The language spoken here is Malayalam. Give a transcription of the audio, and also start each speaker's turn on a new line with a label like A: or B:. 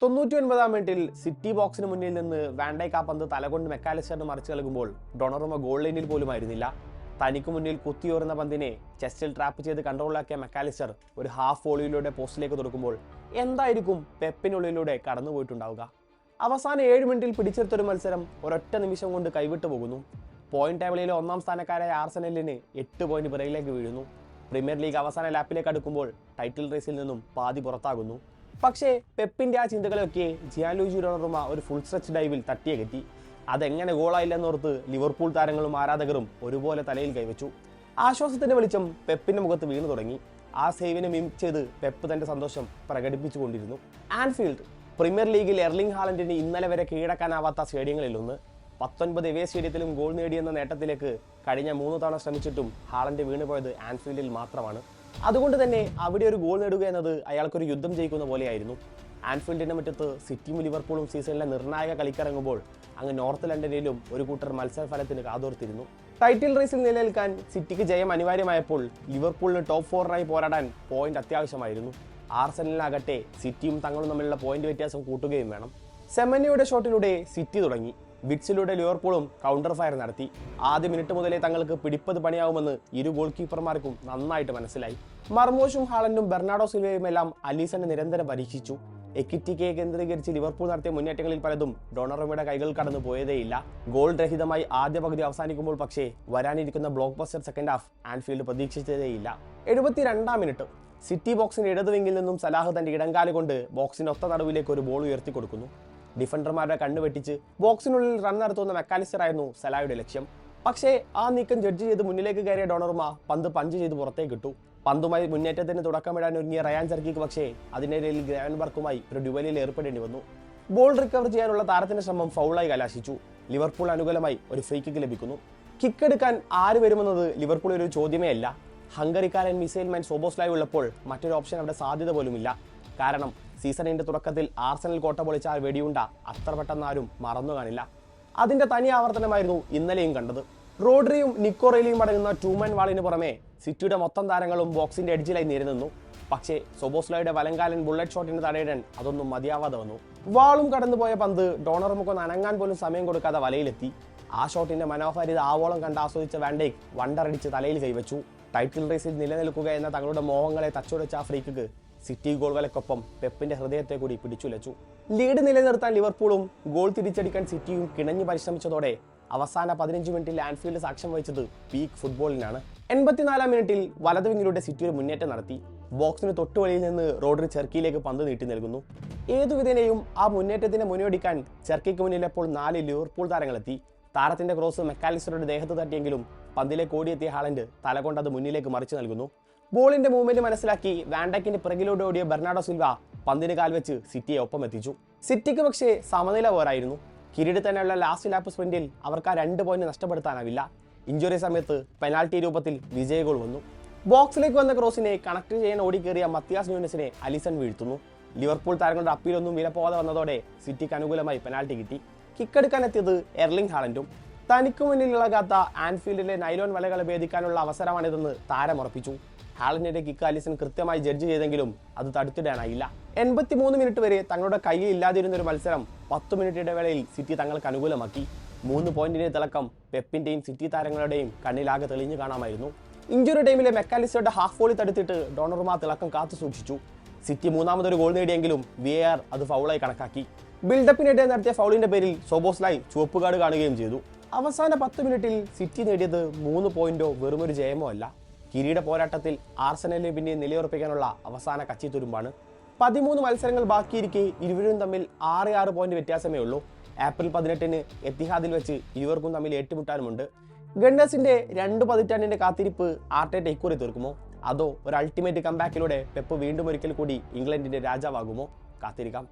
A: 99-ാം മിനിറ്റിൽ സിറ്റി ബോക്സിന് മുന്നിൽ നിന്ന് വാൻഡൈക്ക് ആ പന്ത് തലകൊണ്ട് മെക്കാലിസ്റ്ററിന് മറിച്ച് കളകുമ്പോൾ ഡൊണറുമ ഗോൾ ലൈനിൽ പോലും ആയിരുന്നില്ല. തനിക്ക് മുന്നിൽ കുത്തിയോറുന്ന പന്തിനെ ചെസ്റ്റിൽ ട്രാപ്പ് ചെയ്ത് കൺട്രോളാക്കിയ മെക്കാലിസ്റ്റർ ഒരു ഹാഫ് വോളിയിലൂടെ പോസ്റ്റിലേക്ക് തുറക്കുമ്പോൾ എന്തായിരിക്കും പെപ്പിനുള്ളിലൂടെ കടന്നുപോയിട്ടുണ്ടാവുക? അവസാന 7 മിനിറ്റിൽ പിടിച്ചെടുത്തൊരു മത്സരം ഒരൊറ്റ നിമിഷം കൊണ്ട് കൈവിട്ടു പോകുന്നു. പോയിന്റ് ടേബിളിലെ 1-ാം സ്ഥാനക്കാരായ ആർസനലിന് 8 പോയിന്റ് പിറകിലേക്ക് വീഴുന്നു. പ്രീമിയർ ലീഗ് അവസാന ലാപ്പിലേക്ക് അടുക്കുമ്പോൾ ടൈറ്റിൽ റേസിൽ നിന്നും പാതി പുറത്താകുന്നു. പക്ഷേ പെപ്പിന്റെ ആ ചിന്തകളൊക്കെ ജിയാൻലൂയിജി ഡൊണറുമ ഒരു ഫുൾ സ്ട്രെച്ച് ഡൈവിൽ തട്ടിയകറ്റി. അതെങ്ങനെ ഗോളായില്ലെന്നോർത്ത് ലിവർപൂൾ താരങ്ങളും ആരാധകരും ഒരുപോലെ തലയിൽ കൈവച്ചു. ആശ്വാസത്തിന്റെ വെളിച്ചം പെപ്പിന്റെ മുഖത്ത് വീണു തുടങ്ങി. ആ സേവിനെ മിമിക് ചെയ്ത് പെപ്പ് തന്റെ സന്തോഷം പ്രകടിപ്പിച്ചുകൊണ്ടിരുന്നു. ആൻഫീൽഡ് പ്രീമിയർ ലീഗിൽ എർലിംഗ് ഹാലൻഡിന് ഇന്നലെ വരെ കീഴടക്കാനാവാത്ത സ്റ്റേഡിയങ്ങളിലൊന്ന്. 19 എവേ സ്റ്റേഡിയത്തിലും ഗോൾ നേടിയെന്ന നേട്ടത്തിലേക്ക് കഴിഞ്ഞ 3 തവണ ശ്രമിച്ചിട്ടും ഹാലൻഡ് വീണുപോയത് ആൻഫീൽഡിൽ മാത്രമാണ്. അതുകൊണ്ട് തന്നെ അവിടെ ഒരു ഗോൾ നേടുക എന്നത് അയാൾക്കൊരു യുദ്ധം ജയിക്കുന്ന പോലെയായിരുന്നു. ആൻഫീൽഡിന്റെ മുറ്റത്ത് സിറ്റിയും ലിവർപൂളും സീസണിലെ നിർണായക കളിക്കിറങ്ങുമ്പോൾ അങ്ങ് നോർത്ത് ലണ്ടനിലും ഒരു കൂട്ടർ മത്സരഫലത്തിന് കാതോർത്തിരുന്നു. ടൈറ്റിൽ റേസിൽ നിലനിൽക്കാൻ സിറ്റിക്ക് ജയം അനിവാര്യമായപ്പോൾ ലിവർപൂളിന് ടോപ്പ് 4-നായി പോരാടാൻ പോയിന്റ് അത്യാവശ്യമായിരുന്നു. ആർസനലിനാകട്ടെ സിറ്റിയും തങ്ങളും തമ്മിലുള്ള പോയിന്റ് വ്യത്യാസം കൂട്ടുകയും വേണം. സെമന്യയുടെ ഷോട്ടിലൂടെ സിറ്റി തുടങ്ങി. വിറ്റ്സിലൂടെ ലിവർപൂളും കൗണ്ടർ ഫയർ നടത്തി. ആദ്യ മിനിറ്റ് മുതലേ തങ്ങൾക്ക് പിടിപ്പത് പണിയാവുമെന്ന് ഇരു ഗോൾ കീപ്പർമാർക്കും നന്നായിട്ട് മനസ്സിലായി. മർമോഷും ഹാലൻഡും ബെർണാഡോ സിൽവയും എല്ലാം അലീസനെ നിരന്തരം പരീക്ഷിച്ചു. എക്വിറ്റിയെ കേന്ദ്രീകരിച്ച് ലിവർപൂൾ നടത്തിയ മുന്നേറ്റങ്ങളിൽ പലതും ഡൊണറുമയുടെ കൈകൾ കടന്നു പോയതേയില്ല. ഗോൾ രഹിതമായി ആദ്യ പകുതി അവസാനിക്കുമ്പോൾ പക്ഷേ വരാനിരിക്കുന്ന blockbuster second half Anfield പ്രതീക്ഷിച്ചതേയില്ല. 72-ാം മിനിറ്റ് സിറ്റി ബോക്സിന്റെ ഇടതുവിങ്ങിൽ നിന്നും സലാഹ് തന്റെ ഇടങ്കാല് കൊണ്ട് ബോക്സിന്റെ ഒത്ത നടുവിലേക്ക് ഒരു ബോൾ ഉയർത്തി കൊടുക്കുന്നു. ഡിഫൻഡർമാരുടെ കണ്ണു വെട്ടിച്ച് ബോക്സിനുള്ളിൽ റൺ നടത്തുന്ന മെക്കാലിസ്റ്റർ ആയിരുന്നു സലായുടെ ലക്ഷ്യം. പക്ഷേ ആ നീക്കം ജഡ്ജ് ചെയ്ത് മുന്നിലേക്ക് കയറിയ ഡൊണറുമ പന്ത് പഞ്ച് ചെയ്ത് പുറത്തേക്ക് ഇട്ടു. പന്തുമായി മുന്നേറ്റത്തിന് തുടക്കമിടാൻ ഒരുങ്ങിയ റയാൻ ചെർക്കിക്ക് പക്ഷേ അതിനിടയിൽ ഗ്രാവൻബർക്കുമായി ഒരു ഡ്യുവലിൽ ഏർപ്പെടേണ്ടി വന്നു. ബോൾ റിക്കവർ ചെയ്യാനുള്ള താരത്തിന്റെ ശ്രമം ഫൗളായി കലാശിച്ചു. ലിവർപൂൾ അനുകൂലമായി ഒരു ഫ്രീ കിക്ക് ലഭിക്കുന്നു. കിക്ക് എടുക്കാൻ ആര് വരുമെന്നത് ലിവർപൂൾ ഒരു ചോദ്യമേ അല്ല. ഹംഗറിക്കാരൻ മിസൈൽ മാൻ സോബോസ്ലായ് ഉള്ളപ്പോൾ മറ്റൊരു ഓപ്ഷൻ അവിടെ സാധ്യത പോലുമില്ല. കാരണം സീസണിന്റെ തുടക്കത്തിൽ ആർസനൽ കോട്ട പൊളിച്ച ആ വെടിയുണ്ട അത്ര പെട്ടെന്ന് ആരും മറന്നു കാണില്ല. അതിന്റെ തനി ആവർത്തനമായിരുന്നു ഇന്നലെയും കണ്ടത്. റോഡ്രിയും നിക്കോറേലിയും അടങ്ങുന്ന 2-man വാളിന് പുറമെ സിറ്റിയുടെ മൊത്തം താരങ്ങളും ബോക്സിന്റെ എഡ്ജിലായി നിരന്നു. പക്ഷേ സോബോസ്ലായുടെ വലങ്കാലൻ ബുള്ളറ്റ് ഷോട്ടിന് തടയിടാൻ അതൊന്നും മതിയാവാതെ വന്നു. വാളും കടന്നുപോയ പന്ത് ഡോണറുമൊക്കെ അനങ്ങാൻ പോലും സമയം കൊടുക്കാതെ വലയിലെത്തി. ആ ഷോട്ടിന്റെ മനോഹാരിത ആവോളം കണ്ട് ആസ്വദിച്ച വാൻഡൈക്ക് വണ്ടറടിച്ച് തലയിൽ കൈവച്ചു. ടൈറ്റിൽ റേസിൽ നിലനിൽക്കുക എന്ന തങ്ങളുടെ മോഹങ്ങളെ തച്ചുടച്ച ആ ഫ്രീ കിക്ക് സിറ്റി ഗോൾ വലക്കൊപ്പം പെപ്പിന്റെ ഹൃദയത്തെ കൂടി പിടിച്ചുലച്ചു. ലീഡ് നിലനിർത്താൻ ലിവർപൂളും ഗോൾ തിരിച്ചടിക്കാൻ സിറ്റിയും കിണഞ്ഞു പരിശ്രമിച്ചതോടെ അവസാന 15 മിനിറ്റിൽ ആൻഫീൽഡ് സാക്ഷ്യം വഹിച്ചത് പീക്ക് ഫുട്ബോളിനാണ്. 84-ാം മിനിറ്റിൽ വലതുവിങ്ങിലൂടെ സിറ്റി ഒരു മുന്നേറ്റം നടത്തി. ബോക്സിന് തൊട്ടുവഴിയിൽ നിന്ന് റോഡ്രി ചെർക്കിയിലേക്ക് പന്ത് നീട്ടി നൽകുന്നു. ഏതുവിധേനയും ആ മുന്നേറ്റത്തിന് മുന്നോടിക്കാൻ ചെർക്കിക്ക് മുന്നിൽ ഇപ്പോൾ 4 ലിവർപൂൾ താരങ്ങളെത്തി. താരത്തിന്റെ ക്രോസ് മെക്കാലിസ്റ്ററുടെ ദേഹത്ത് തട്ടിയെങ്കിലും പന്തിലേക്ക് ഓടിയെത്തിയ ഹാലൻഡ് തലകൊണ്ട് അത് മുന്നിലേക്ക് മറിച്ചു നൽകുന്നു. ബോളിന്റെ മൂവ്മെന്റ് മനസ്സിലാക്കി വാൻഡൈക്കിന്റെ പിറകിലൂടെ ഓടിയ ബെർണാഡോ സിൽവ പന്തിന് കാൽവെച്ച് സിറ്റിയെ ഒപ്പം എത്തിച്ചു. സിറ്റിക്ക് പക്ഷേ സമനില പോരായിരുന്നു. കിരീടത്തിനുള്ള ലാസ്റ്റ് ലാപ്പ് സ്പ്രിന്റിൽ അവർക്ക് ആ 2 പോയിന്റ് നഷ്ടപ്പെടുത്താനാവില്ല. ഇഞ്ചുറി സമയത്ത് പെനാൽറ്റി രൂപത്തിൽ വിജയ ഗോൾ വന്നു. ബോക്സിലേക്ക് വന്ന ക്രോസിനെ കണക്ട് ചെയ്യാൻ ഓടിക്കേറിയ മത്തിയാസ് ന്യൂനസിനെ അലിസൺ വീഴ്ത്തുന്നു. ലിവർപൂൾ താരങ്ങളുടെ അപ്പീലൊന്നും വിലപ്പോവാതെ വന്നതോടെ സിറ്റിക്ക് അനുകൂലമായി പെനാൽറ്റി കിട്ടി. കിക്കെടുക്കാൻ എത്തിയത് എർലിംഗ് ഹാലൻഡും. തനിക്ക് മുന്നിൽ ഇളകാത്ത ആൻഫീൽഡിലെ നൈലോൺ വലകളെ ഭേദിക്കാനുള്ള അവസരമാണിതെന്ന് താരമുറപ്പിച്ചു. ഹാലൻഡിന്റെ കിക്ക് അലിസൺ കൃത്യമായി ജഡ്ജ് ചെയ്തെങ്കിലും അത് തടുത്തിടാനായില്ല. 83 മിനിറ്റ് വരെ തങ്ങളുടെ കയ്യിൽ ഇല്ലാതിരുന്ന ഒരു മത്സരം 10 മിനിറ്റ് ഇടവേളയിൽ സിറ്റി തങ്ങൾക്ക് അനുകൂലമാക്കി. 3 പോയിന്റിന്റെ തിളക്കം പെപ്പിന്റെയും സിറ്റി താരങ്ങളുടെയും കണ്ണിലാകെ തെളിഞ്ഞു കാണാമായിരുന്നു. ഇഞ്ചുറി ടൈമിലെ മെക്കാലിസ്റ്ററുടെ ഹാഫ് വോളി തടുത്തിട്ട് ഡോണറുമ തിളക്കം കാത്തു സൂക്ഷിച്ചു. സിറ്റി 3ാമതൊരു ഗോൾ നേടിയെങ്കിലും VAR അത് ഫൗളായി കണക്കാക്കി. ബിൽഡപ്പിനിടെ നടത്തിയ ഫൗളിന്റെ പേരിൽ സോബോസ്ലായ് ചുവപ്പ് കാർഡ് കാണുകയും ചെയ്തു. അവസാന 10 മിനിറ്റിൽ സിറ്റി നേടിയത് 3 പോയിന്റോ വെറുമൊരു ജയമോ അല്ല. കിരീട പോരാട്ടത്തിൽ ആർസനലിനെ പിന്നെ നിലയുറപ്പിക്കാനുള്ള അവസാന കച്ചിത്തുരുമ്പാണ്. 13 മത്സരങ്ങൾ ബാക്കിയിരിക്കെ ഇരുവരും തമ്മിൽ 6 പോയിന്റ് വ്യത്യാസമേ ഉള്ളൂ. ഏപ്രിൽ 18-ന് എത്തിഹാദിൽ വെച്ച് ഇരുവർക്കും തമ്മിൽ ഏറ്റുമുട്ടാനുമുണ്ട്. ഗണ്ണേഴ്സിന്റെ 2 പതിറ്റാണ്ടിന്റെ കാത്തിരിപ്പ് ആർട്ടേറ്റ ഇക്കുറി തീർക്കുമോ? അതോ ഒരു അൾട്ടിമേറ്റ് കംബാക്കിലൂടെ പെപ്പ് വീണ്ടും ഒരിക്കൽ കൂടി ഇംഗ്ലണ്ടിന്റെ രാജാവാകുമോ? കാത്തിരിക്കാം.